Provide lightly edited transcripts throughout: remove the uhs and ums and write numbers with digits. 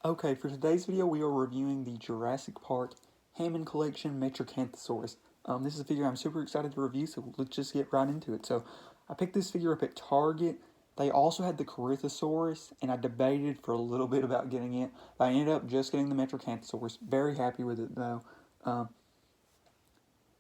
Okay, for today's video, we are reviewing the Jurassic Park Hammond Collection Metriacanthosaurus. This is a figure I'm super excited to review, so let's just get right into it. So, I picked this figure up at Target. They also had the Corythosaurus, and I debated for a little bit about getting it. But I ended up just getting the Metriacanthosaurus. Very happy with it, though. And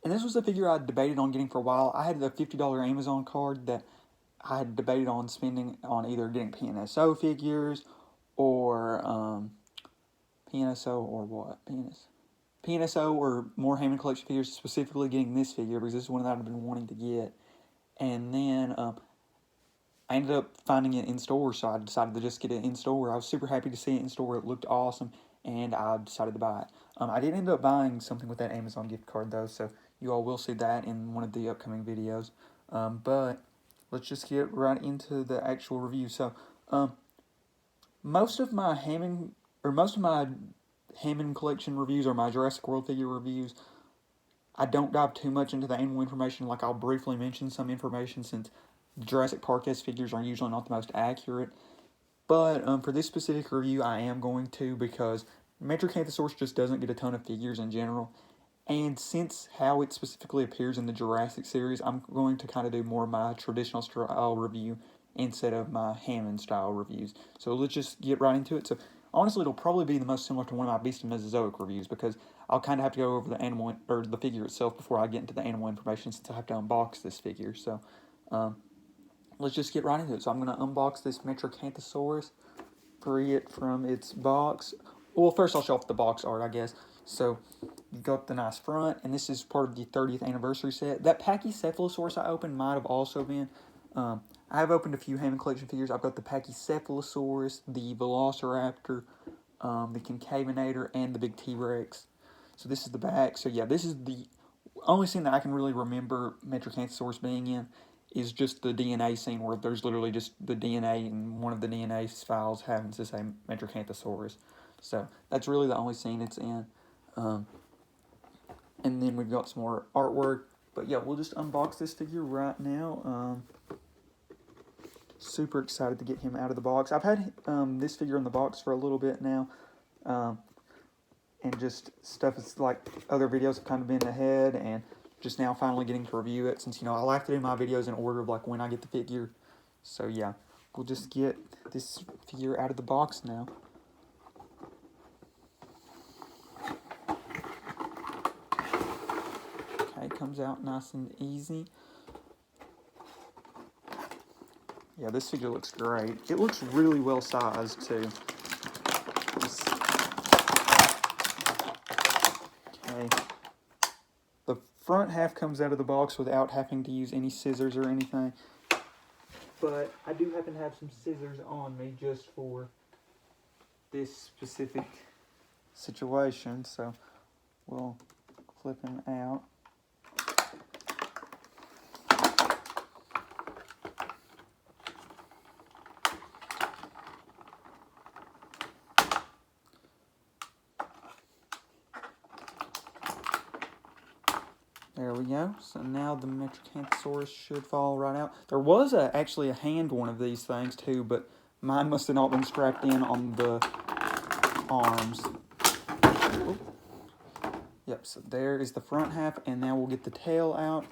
this was a figure I debated on getting for a while. I had the $50 Amazon card that I had debated on spending on either getting PNSO figures or PNSO or what? PNSO or more Hammond Collection figures, specifically getting this figure because this is one that I've been wanting to get. And then I ended up finding it in store, so I decided to just get it in store. I was super happy to see it in store. It looked awesome, and I decided to buy it. I did end up buying something with that Amazon gift card, though, so you all will see that in one of the upcoming videos. But let's just get right into the actual review. So, most of my Hammond Collection reviews or my Jurassic World figure reviews, I don't dive too much into the animal information. Like, I'll briefly mention some information since Jurassic Park-esque figures are usually not the most accurate. But for this specific review, I am going to, because Metriacanthosaurus just doesn't get a ton of figures in general. And since how it specifically appears in the Jurassic series, I'm going to kind of do more of my traditional style review instead of my Hammond style reviews. So let's just get right into it. So honestly, it'll probably be the most similar to one of my Beast and Mesozoic reviews, because I'll kind of have to go over the animal or the figure itself before I get into the animal information, since I have to unbox this figure. So let's just get right into it. So I'm going to unbox this Metriacanthosaurus, free it from its box. Well, first I'll show off the box art, I guess. So you got the nice front, and this is part of the 30th anniversary set. That Pachycephalosaurus I opened might have also been. I have opened a few Hammond Collection figures. I've got the Pachycephalosaurus, the Velociraptor, the Concavenator, and the big T-Rex. So this is the back. So yeah, this is the only scene that I can really remember Metriacanthosaurus being in is just the DNA scene, where there's literally just the DNA, and one of the DNA files happens to say Metriacanthosaurus. So that's really the only scene it's in. And then we've got some more artwork. But yeah, we'll just unbox this figure right now. Super excited to get him out of the box. I've had this figure in the box for a little bit now. And just stuff is like other videos have kind of been ahead, and just now finally getting to review it, since, I like to do my videos in order of like when I get the figure. So yeah, we'll just get this figure out of the box now. Okay, comes out nice and easy. Yeah, this figure looks great. It looks really well sized too. Okay. The front half comes out of the box without having to use any scissors or anything. But I do happen to have some scissors on me just for this specific situation, so we'll clip him out. There we go. So now the Metriacanthosaurus should fall right out. There was actually a hand one of these things too, but mine must have not been strapped in on the arms. Oop. Yep, so there is the front half, and now we'll get the tail out,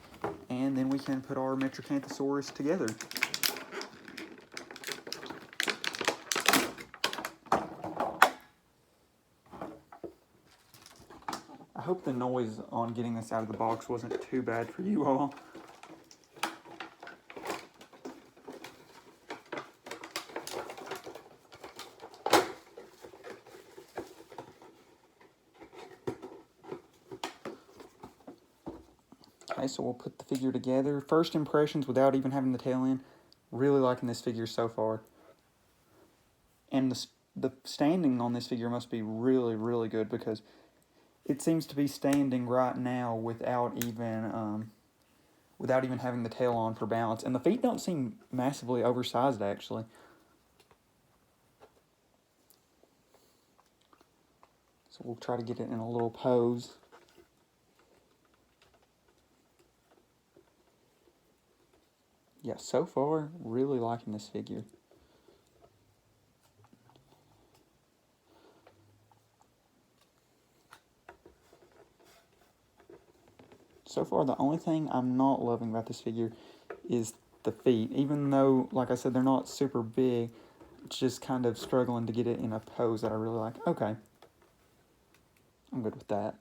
and then we can put our Metriacanthosaurus together. I hope the noise on getting this out of the box wasn't too bad for you all. Okay, so we'll put the figure together. First impressions without even having the tail in. Really liking this figure so far. And the standing on this figure must be really, really good, because it seems to be standing right now without even having the tail on for balance. And the feet don't seem massively oversized, actually. So we'll try to get it in a little pose. Yeah, so far, really liking this figure. so far the only thing I'm not loving about this figure is the feet. Even though, like I said, they're not super big, it's just kind of struggling to get it in a pose that I really like. Okay, I'm good with that.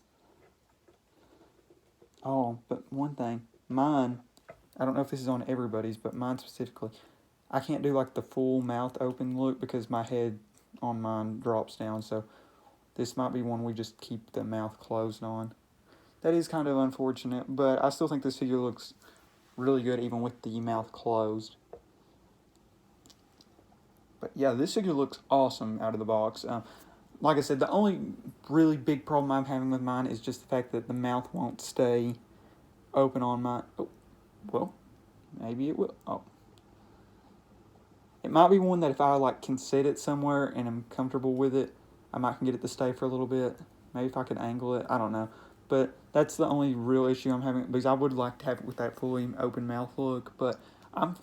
Oh, but one thing, mine, I don't know if this is on everybody's, but mine specifically, I can't do like the full mouth open look because my head on mine drops down, so this might be one we just keep the mouth closed on. That is kind of unfortunate, but I still think this figure looks really good even with the mouth closed. But yeah, this figure looks awesome out of the box. Like I said, the only really big problem I'm having with mine is just the fact that the mouth won't stay open on mine. Oh, well, maybe it will. Oh. It might be one that if I like can sit it somewhere and I'm comfortable with it, I might can get it to stay for a little bit. Maybe if I could angle it, I don't know. But that's the only real issue I'm having, because I would like to have it with that fully open mouth look, but I'm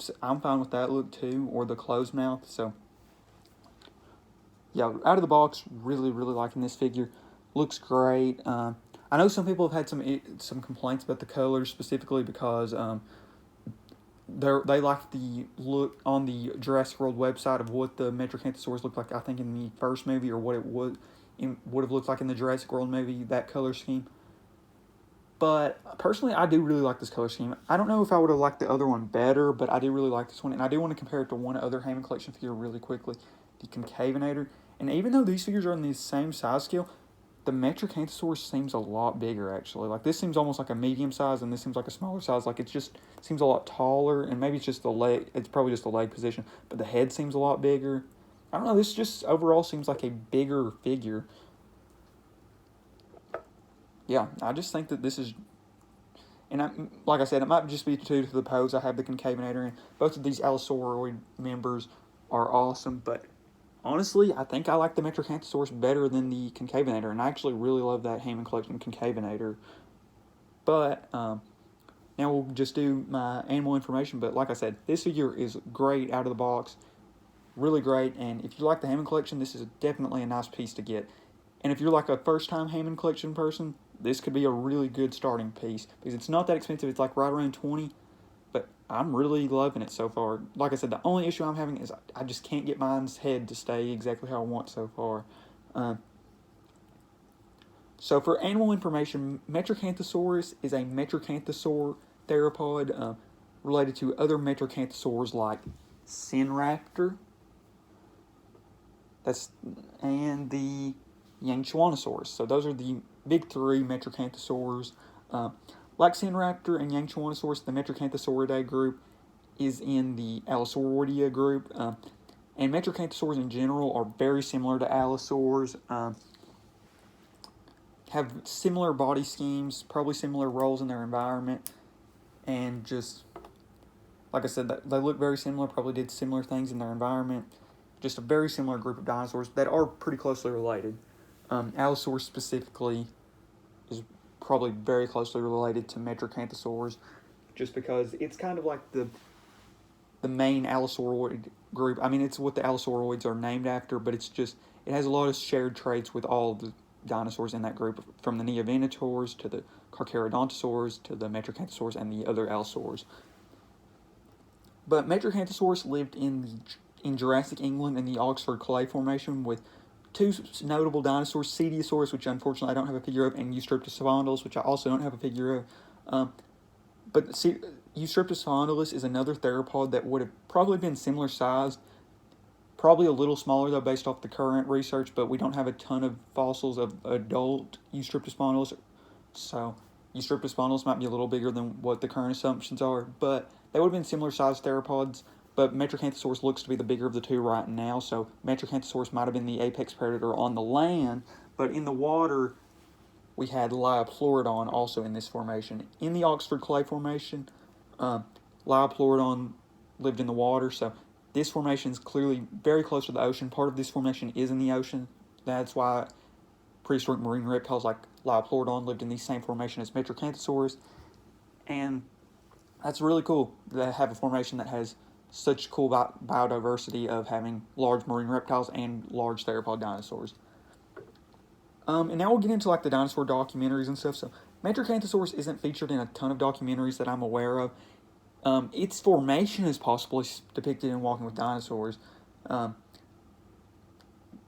fine with that look too, or the closed mouth. So yeah, out of the box, really liking this figure. Looks great. I know some people have had some complaints about the colors specifically because they like the look on the Jurassic World website of what the Metriacanthosaurus looked like, I think, in the first movie, or what it would have looked like in the Jurassic World movie, that color scheme. But personally, I do really like this color scheme. I don't know if I would have liked the other one better, but I do really like this one. And I do want to compare it to one other Hammond Collection figure really quickly, the Concavenator. And even though these figures are in the same size scale, the Metriacanthosaurus seems a lot bigger, actually. Like, this seems almost like a medium size, and this seems like a smaller size. Like, it just seems a lot taller, and maybe it's just the leg. It's probably just the leg position, but the head seems a lot bigger. I don't know, this just overall seems like a bigger figure. Yeah, I just think that this is... And like I said, it might just be due to the pose. I have the Concavenator, and both of these Allosauroid members are awesome, but honestly, I think I like the Metriacanthosaurus better than the Concavenator, and I actually really love that Hammond Collection Concavenator. But now we'll just do my animal information. But like I said, this figure is great out of the box, really great. And if you like the Hammond Collection, this is definitely a nice piece to get. And if you're like a first-time Hammond Collection person, this could be a really good starting piece because it's not that expensive. It's like right around $20. But I'm really loving it so far. Like I said, the only issue I'm having is I just can't get mine's head to stay exactly how I want so far. So for animal information, Metriacanthosaurus is a Metriacanthosaur theropod related to other Metriacanthosaurs like Sinraptor, and the Yangchuanosaurus. So those are the big three Metriacanthosaurs. Like Sinraptor and Yangchuanosaurus, the Metriacanthosauridae group is in the Allosauroidea group. And Metriacanthosaurs in general are very similar to allosaurs. Have similar body schemes, probably similar roles in their environment, and just, like I said, they look very similar, probably did similar things in their environment. Just a very similar group of dinosaurs that are pretty closely related. Allosaurus specifically is probably very closely related to Metriacanthosaurs, just because it's kind of like the main Allosauroid group. I mean, it's what the Allosauroids are named after, but it has a lot of shared traits with all of the dinosaurs in that group, from the Neovenators to the Carcharodontosaurs to the Metriacanthosaurs and the other allosaurs. But Metriacanthosaurus lived in Jurassic England in the Oxford Clay Formation with two notable dinosaurs, Cetiosaurus, which unfortunately I don't have a figure of, and Eustreptospondylus, which I also don't have a figure of. But Eustreptospondylus is another theropod that would have probably been similar sized, probably a little smaller though based off the current research, but we don't have a ton of fossils of adult Eustreptospondylus, so Eustreptospondylus might be a little bigger than what the current assumptions are, but they would have been similar sized theropods. But Metriacanthosaurus looks to be the bigger of the two right now, so Metriacanthosaurus might have been the apex predator on the land, but in the water, we had Liopluridon also in this formation. In the Oxford Clay Formation, Liopluridon lived in the water, so this formation is clearly very close to the ocean. Part of this formation is in the ocean. That's why prehistoric marine reptiles like Liopluridon lived in the same formation as Metriacanthosaurus, and that's really cool to have a formation that has such cool biodiversity of having large marine reptiles and large theropod dinosaurs. And now we'll get into like the dinosaur documentaries and stuff. So Metriacanthosaurus isn't featured in a ton of documentaries that I'm aware of. Its formation is possibly depicted in Walking with Dinosaurs,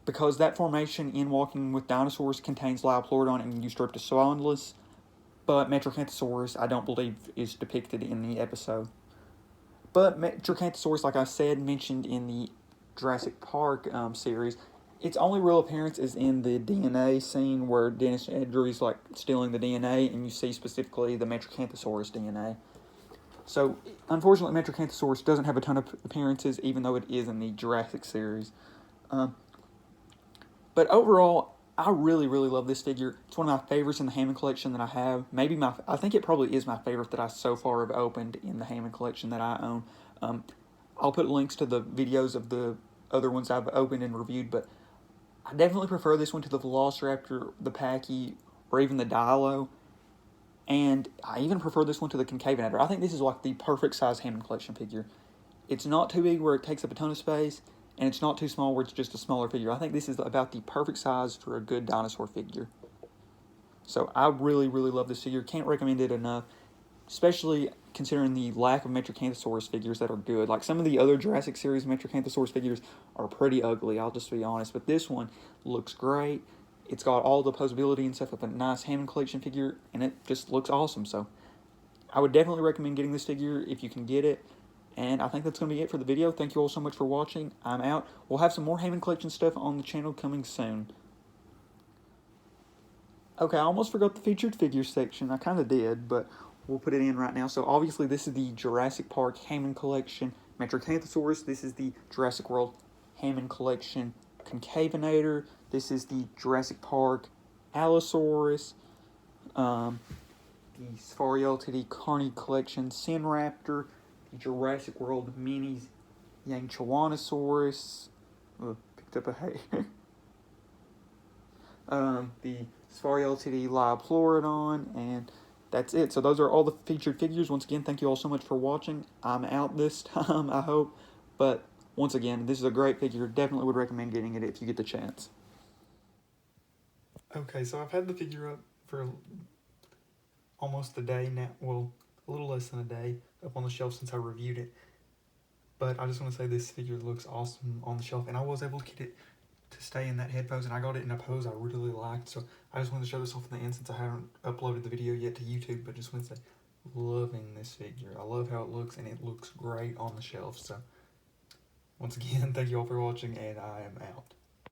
because that formation in Walking with Dinosaurs contains Liopleurodon and Eustreptosaurus, but Metriacanthosaurus I don't believe is depicted in the episode. But Metriacanthosaurus, like I said, mentioned in the Jurassic Park series, its only real appearance is in the DNA scene where Dennis Edry's like stealing the DNA, and you see specifically the Metriacanthosaurus DNA. So, unfortunately, Metriacanthosaurus doesn't have a ton of appearances, even though it is in the Jurassic series. But overall, I really, really love this figure. It's one of my favorites in the Hammond collection that I have. I think it probably is my favorite that I so far have opened in the Hammond collection that I own. I'll put links to the videos of the other ones I've opened and reviewed, but I definitely prefer this one to the Velociraptor, the Pachy, or even the Dilo. And I even prefer this one to the Concavenator. I think this is like the perfect size Hammond collection figure. It's not too big where it takes up a ton of space, and it's not too small where it's just a smaller figure. I think this is about the perfect size for a good dinosaur figure. So I really, really love this figure. Can't recommend it enough, especially considering the lack of Metriacanthosaurus figures that are good. Like some of the other Jurassic series Metriacanthosaurus figures are pretty ugly, I'll just be honest. But this one looks great. It's got all the posability and stuff of a nice Hammond collection figure, and it just looks awesome. So I would definitely recommend getting this figure if you can get it. And I think that's going to be it for the video. Thank you all so much for watching. I'm out. We'll have some more Hammond collection stuff on the channel coming soon. Okay, I almost forgot the featured figures section. I kind of did, but we'll put it in right now. So obviously this is the Jurassic Park Hammond collection Metriacanthosaurus. This is the Jurassic World Hammond collection Concavenator. This is the Jurassic Park Allosaurus. The Safari Ltd. Carney collection Sinraptor. The Jurassic World Minis Yangchuanosaurus. Picked up a hair. The Safari Ltd. Liopleurodon, and that's it. So those are all the featured figures. Once again, thank you all so much for watching. I'm out this time, I hope. But once again, this is a great figure. Definitely would recommend getting it if you get the chance. Okay, so I've had the figure up for almost a day now. Well, a little less than a day up on the shelf since I reviewed it. But I just want to say this figure looks awesome on the shelf, and I was able to get it to stay in that head pose, and I got it in a pose I really liked. So I just wanted to show this off in the end since I haven't uploaded the video yet to YouTube, but just wanted to say, loving this figure. I love how it looks, and it looks great on the shelf. So once again, thank you all for watching, and I am out.